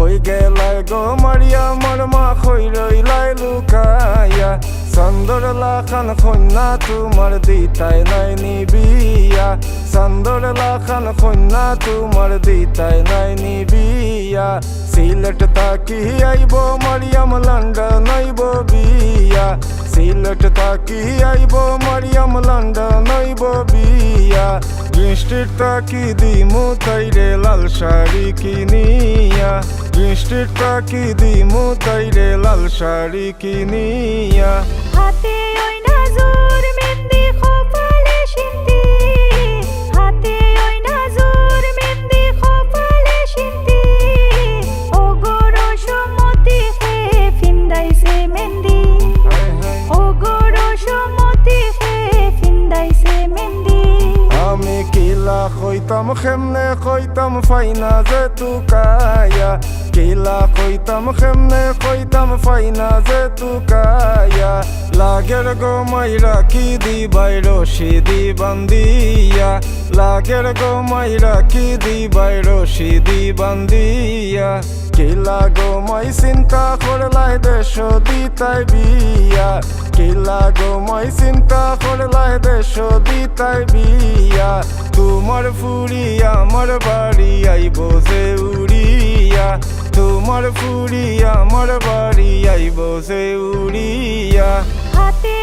কই গেলাই গো মারিয়া মোর মা কই রইলাই লুকাইয়া চান্দর লাখান কন্যা তোমার দিতাই নাই নিবিয়া চান্দর লাখান কন্যা তোমার দিতাই নাই নিবিয়া সিলেট তাকি আইব মারিয়াম লন্ডন আইব বিয়া সিলেট তাকি আইব মারিয়াম লন্ডন আইব বিয়া গ্রিন স্ট্রিট তাকি দিমু তাইরে লাল শাড়ি কিনিয়া গ্রিন স্ট্রিট তাকি দিমু তাইরে লাল শাড়ি কিনিয়া হাতে ওই নাজুর মেহেন্দি কপালে সিন্দি হাতে ওই নাজুর মেহেন্দি কপালে সিন্দি ও গো রসমতি হে ফিন্দাইছে মেহেন্দি ও গো রসমতি হে ফিন্দাইছে মেহেন্দি আমি কিলা কইতাম কেমনে কইতাম ফাইনা যে তুকায়া কিলা কইতাম কেমনে কইতাম ফাইনা যে তুকায়া লাগের গো মাইরা কি দিবাই রশি দি বান্দিয়া লাগের গো মাইরা কি দিবাই রশি দি বান্দিয়া কিলা গো মাই চিন্তা করলাই দেশ দিতাই বিয়া কিলা গো মাই চিন্তা করলাই দেশ দিতাই বিয়া তোমার ফুরি আমার বাড়ি আইব যে উড়িয়া তোমার ফুরি আমার বাড়ি আইব যে উড়িয়া হাতে